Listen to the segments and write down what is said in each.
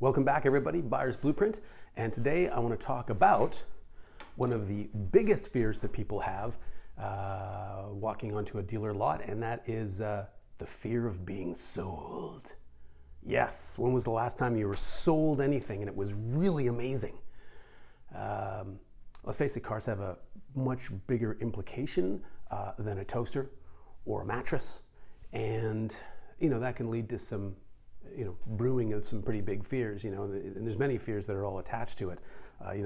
Welcome back, everybody. Buyer's Blueprint. And today I want to talk about one of the biggest fears that people have walking onto a dealer lot, and that is the fear of being sold. Yes, when was the last time you were sold anything and it was really amazing? Let's face it, cars have a much bigger implication than a toaster or a mattress, and that can lead to some brewing of some pretty big fears, and there's many fears that are all attached to it.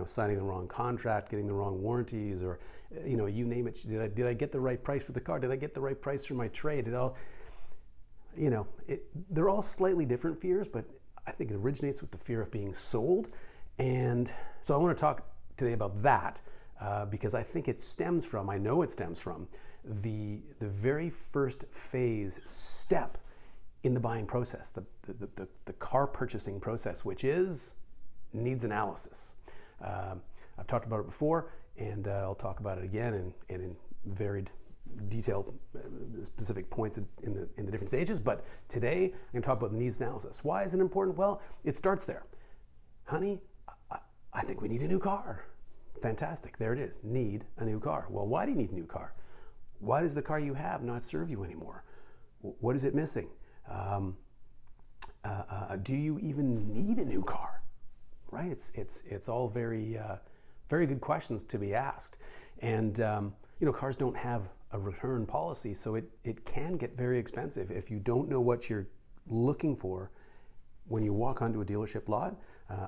Signing the wrong contract, getting the wrong warranties, or, you name it. Did I get the right price for the car? Did I get the right price for my trade? They're all slightly different fears, but I think it originates with the fear of being sold. And so I want to talk today about that because I think I know it stems from the very first step in the buying process, the car purchasing process, which needs analysis. I've talked about it before, and I'll talk about it again and in varied detail, specific points in the different stages. But today, I'm going to talk about the needs analysis. Why is it important? Well, it starts there. Honey, I think we need a new car. Fantastic. There it is. Need a new car. Well, why do you need a new car? Why does the car you have not serve you anymore? What is it missing? Do you even need a new car? Right? It's all very good questions to be asked. And cars don't have a return policy, so it can get very expensive if you don't know what you're looking for when you walk onto a dealership lot.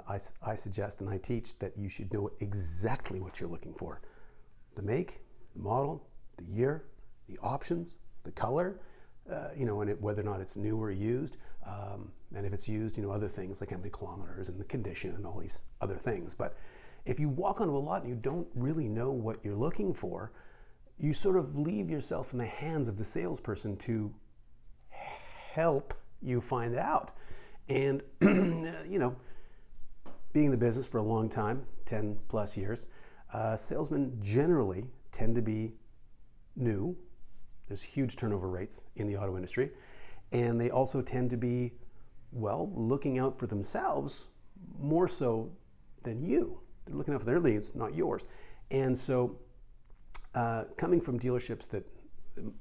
I suggest and I teach that you should know exactly what you're looking for: the make, the model, the year, the options, the color. And whether or not it's new or used, and if it's used, other things like how many kilometers and the condition and all these other things. But if you walk onto a lot and you don't really know what you're looking for, you sort of leave yourself in the hands of the salesperson to help you find out. And, being in the business for a long time, 10 plus years, salesmen generally tend to be new. There's huge turnover rates in the auto industry, and they also tend to be, looking out for themselves more so than you. They're looking out for their needs, not yours. And so coming from dealerships that,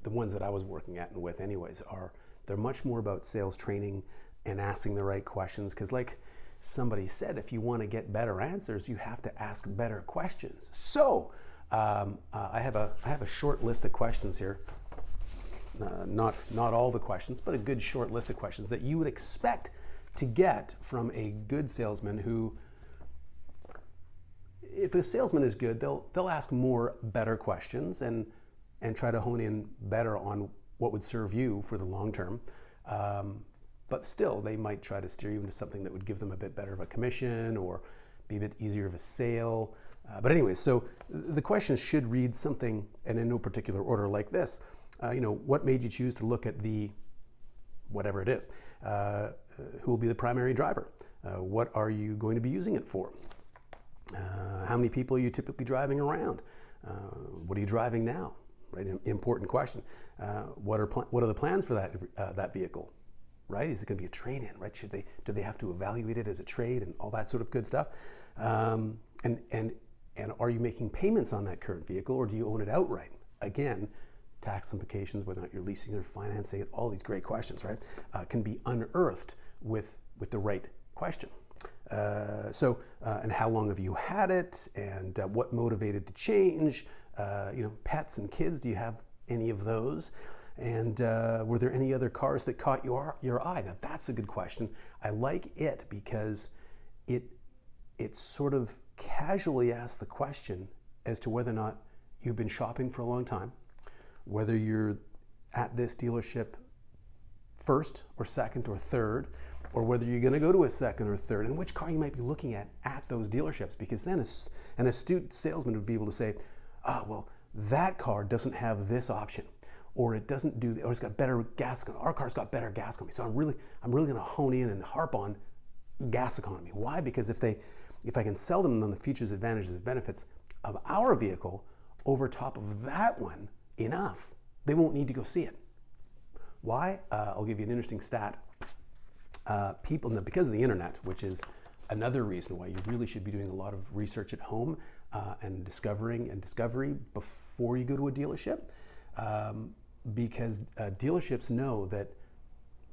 the ones that I was working at and with anyways, they're much more about sales training and asking the right questions, because like somebody said, if you want to get better answers, you have to ask better questions. So I have a short list of questions here. Not all the questions, but a good short list of questions that you would expect to get from a good salesman who, if a salesman is good, they'll ask better questions and try to hone in better on what would serve you for the long term. But still, they might try to steer you into something that would give them a bit better of a commission or be a bit easier of a sale. But anyways, so the questions should read something, and in no particular order, like this. What made you choose to look at the whatever it is? Who will be the primary driver? What are you going to be using it for? How many people are you typically driving around? What are you driving now? Right, important question. What are the plans for that vehicle? Right? Is it going to be a trade-in? Right? Do they have to evaluate it as a trade and all that sort of good stuff? And are you making payments on that current vehicle, or do you own it outright? Again, tax implications, whether or not you're leasing or financing it, all these great questions, right, can be unearthed with the right question. And how long have you had it, and what motivated the change? Pets and kids, do you have any of those? And were there any other cars that caught your eye? Now that's a good question. I like it because it sort of casually asks the question as to whether or not you've been shopping for a long time, whether you're at this dealership first or second or third, or whether you're going to go to a second or third, and which car you might be looking at those dealerships, because then an astute salesman would be able to say, that car doesn't have this option, or it doesn't do, or it's got better gas. Our car's got better gas economy, so I'm really going to hone in and harp on gas economy. Why? Because if I can sell them on the features, advantages, and benefits of our vehicle over top of that one enough, they won't need to go see it. Why? I'll give you an interesting stat. people, now because of the internet, which is another reason why you really should be doing a lot of research at home and discovery before you go to a dealership, because dealerships know that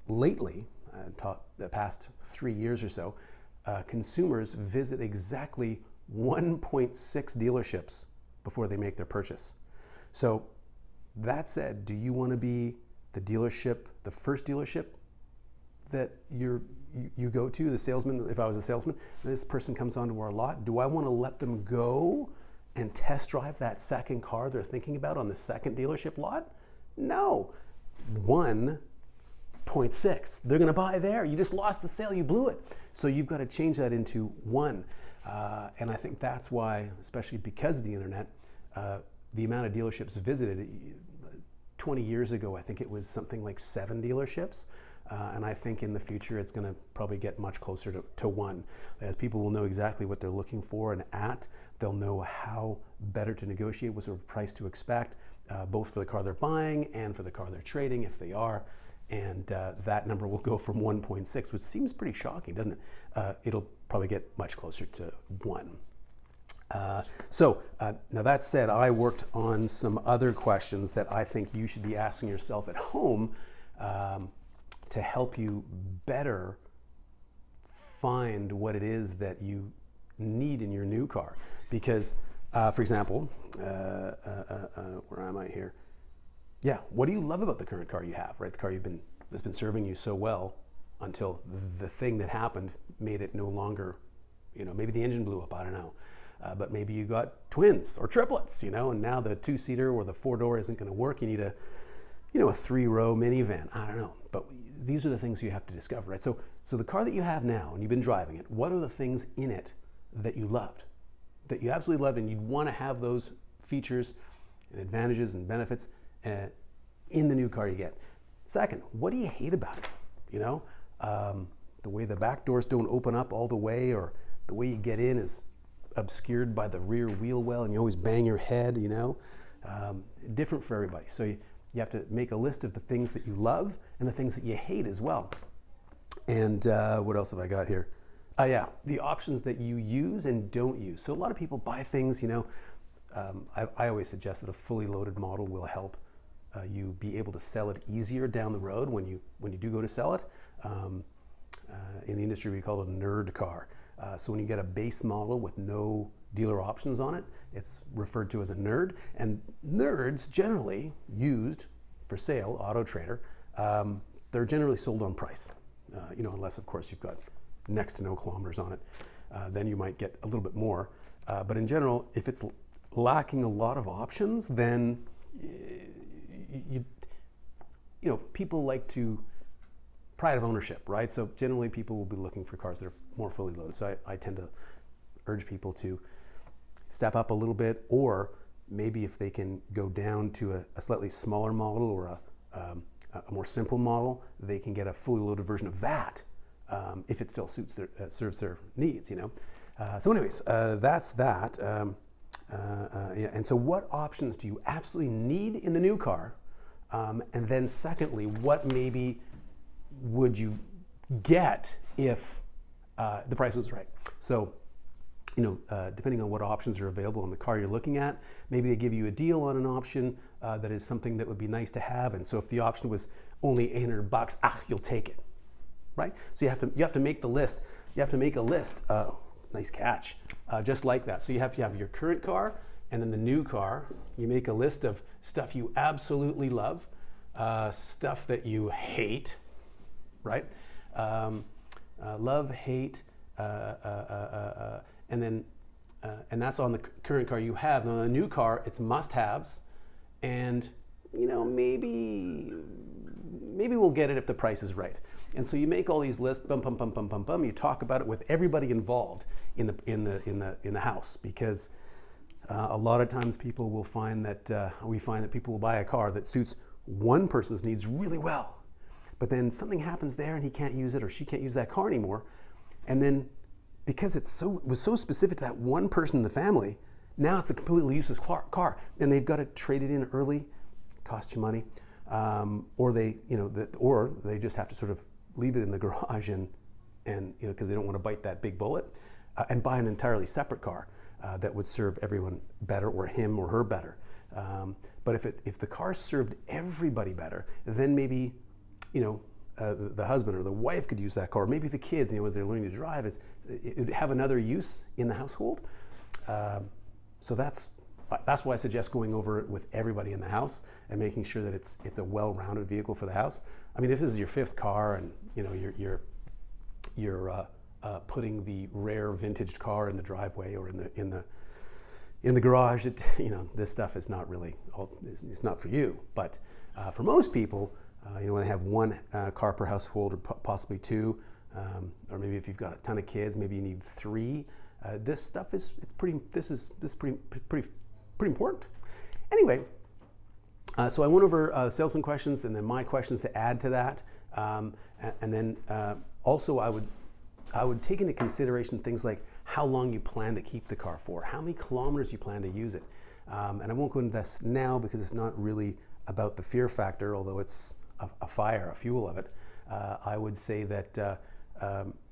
lately, the past 3 years or so, consumers visit exactly 1.6 dealerships before they make their purchase. So that said, do you want to be the dealership, the first dealership that you go to, the salesman? If I was a salesman, this person comes onto our lot, do I want to let them go and test drive that second car they're thinking about on the second dealership lot? No. 1.6. They're going to buy there. You just lost the sale. You blew it. So you've got to change that into 1. And I think that's why, especially because of the internet, the amount of dealerships visited, 20 years ago, I think it was something like 7 dealerships. And I think in the future, it's going to probably get much closer to 1. As people will know exactly what they're looking for and they'll know how better to negotiate, what sort of price to expect, both for the car they're buying and for the car they're trading, if they are. And that number will go from 1.6, which seems pretty shocking, doesn't it? It'll probably get much closer to 1. So now that said, I worked on some other questions that I think you should be asking yourself at home to help you better find what it is that you need in your new car. Because, for example, where am I here? Yeah, what do you love about the current car you have, right? The car that's been serving you so well until the thing that happened made it no longer, maybe the engine blew up, I don't know. But maybe you got twins or triplets, and now the 2-seater or the 4-door isn't going to work. You need a 3-row minivan. I don't know. But these are the things you have to discover, right? So the car that you have now, and you've been driving it, what are the things in it that you loved, that you absolutely loved, and you'd want to have those features and advantages and benefits in the new car you get? Second, what do you hate about it? The way the back doors don't open up all the way, or the way you get in is obscured by the rear wheel well and you always bang your head, different for everybody. So you have to make a list of the things that you love and the things that you hate as well. And what else have I got here? Yeah, the options that you use and don't use. So a lot of people buy things, I always suggest that a fully loaded model will help you be able to sell it easier down the road when you do go to sell it. In the industry, we call it a nerd car. So when you get a base model with no dealer options on it, it's referred to as a nerd. And nerds, generally used for sale, Auto Trader, they're generally sold on price. Unless of course you've got next to no kilometers on it, then you might get a little bit more. But in general, if it's lacking a lot of options, then people like to pride of ownership, right? So generally people will be looking for cars that are more fully loaded. So I tend to urge people to step up a little bit, or maybe if they can go down to a slightly smaller model or a more simple model, they can get a fully loaded version of that if it still serves their needs, So anyways, that's that. Yeah. And so what options do you absolutely need in the new car? And then secondly, what maybe would you get if the price was right? So, depending on what options are available in the car you're looking at, maybe they give you a deal on an option that is something that would be nice to have. And so if the option was only $800, you'll take it, right? So you have to make the list. You have to make a list. Nice catch. Just like that. So you have to have your current car and then the new car. You make a list of stuff you absolutely love, stuff that you hate, right? Love, hate, and then and that's on the current car you have. Now on the new car, it's must-haves, and maybe we'll get it if the price is right. And so you make all these lists, bum, bum, bum, bum, bum, bum. You talk about it with everybody involved in the house, because a lot of times people will find that we find that people will buy a car that suits one person's needs really well, but then something happens there and he can't use it or she can't use that car anymore, and then because it was so specific to that one person in the family, now it's a completely useless car, and they've got to trade it in early, cost you money, or they just have to sort of leave it in the garage and because they don't want to bite that big bullet, and buy an entirely separate car that would serve everyone better, or him or her better. But if the car served everybody better, then maybe the husband or the wife could use that car. Maybe the kids, as they're learning to drive, it would have another use in the household. So that's why I suggest going over it with everybody in the house and making sure that it's a well-rounded vehicle for the house. I mean, if this is your 5th car and you're putting the rare vintage car in the driveway or in the garage, this stuff is not really, it's not for you. But for most people, when they have 1 car per household, or possibly 2, or maybe if you've got a ton of kids, maybe you need 3. This stuff is pretty important. Anyway, so I went over salesman questions and then my questions to add to that, and then also I would take into consideration things like how long you plan to keep the car for, how many kilometers you plan to use it. And I won't go into this now because it's not really about the fear factor, although it's a fuel of it. I would say that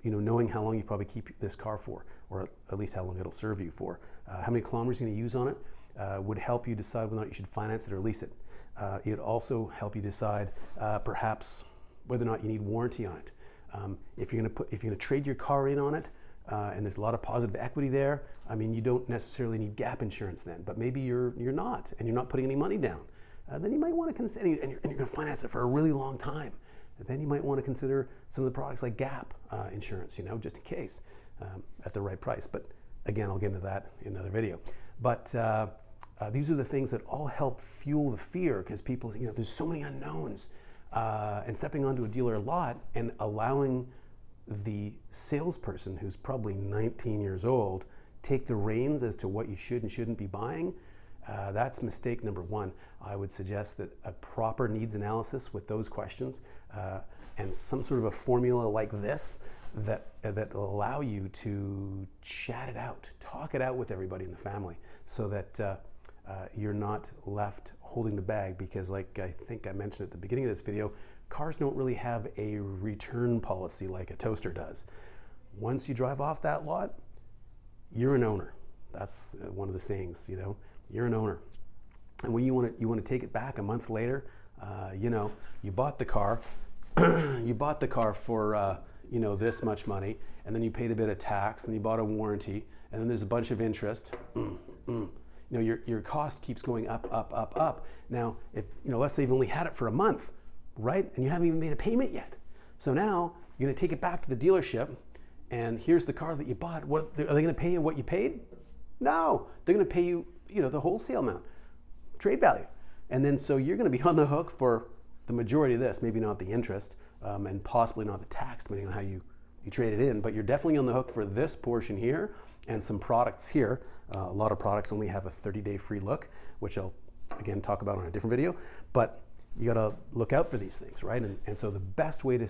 knowing how long you probably keep this car for, or at least how long it'll serve you for, how many kilometers you're going to use on it, would help you decide whether or not you should finance it or lease it. It'd also help you decide perhaps whether or not you need warranty on it. If you're going to trade your car in on it, and there's a lot of positive equity there, I mean, you don't necessarily need gap insurance then, but maybe you're not, and you're not putting any money down. Then you might want to consider, and you're going to finance it for a really long time. And then you might want to consider some of the products like gap insurance, just in case, at the right price. But again, I'll get into that in another video. But these are the things that all help fuel the fear, because people, there's so many unknowns. And stepping onto a dealer lot and allowing the salesperson, who's probably 19 years old, take the reins as to what you should and shouldn't be buying, that's mistake number 1. I would suggest that a proper needs analysis with those questions and some sort of a formula like this that will allow you to chat it out, talk it out with everybody in the family, so that you're not left holding the bag, because like I think I mentioned at the beginning of this video, cars don't really have a return policy like a toaster does. Once you drive off that lot, you're an owner. That's one of the sayings, you're an owner. And when you want to take it back a month later, you bought the car, for this much money, and then you paid a bit of tax, and you bought a warranty, and then there's a bunch of interest. Your cost keeps going up. Now, if let's say you've only had it for a month, right? And you haven't even made a payment yet. So now you're going to take it back to the dealership, and here's the car that you bought. What are they going to pay you? What you paid? No, they're going to pay you, the wholesale amount, trade value, and then so you're going to be on the hook for the majority of this. Maybe not the interest, and possibly not the tax, depending on how you trade it in. But you're definitely on the hook for this portion here. And some products here. A lot of products only have a 30-day free look, which I'll again talk about on a different video. But you got to look out for these things, right? And so the best way to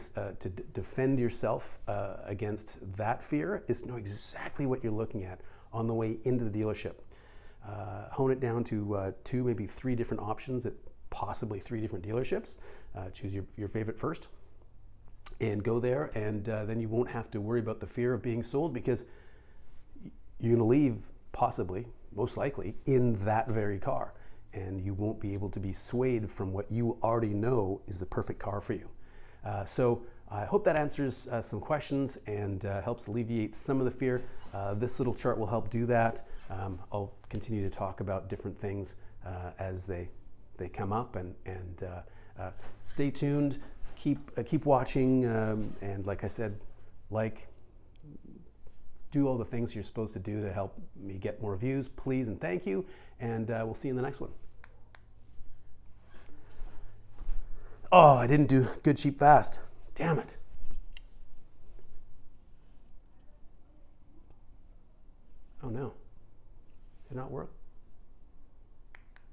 defend yourself against that fear is to know exactly what you're looking at on the way into the dealership. Hone it down to 2, maybe 3 different options at possibly 3 different dealerships. Choose your favorite first, and go there, and then you won't have to worry about the fear of being sold, because you're going to leave, possibly, most likely, in that very car, and you won't be able to be swayed from what you already know is the perfect car for you. So I hope that answers some questions and helps alleviate some of the fear. This little chart will help do that. I'll continue to talk about different things as they come up, and stay tuned. Keep watching, and like I said, do all the things you're supposed to do to help me get more views, please and thank you, and we'll see you in the next one. Oh, I didn't do good, cheap, fast. Damn it. Oh no, did not work.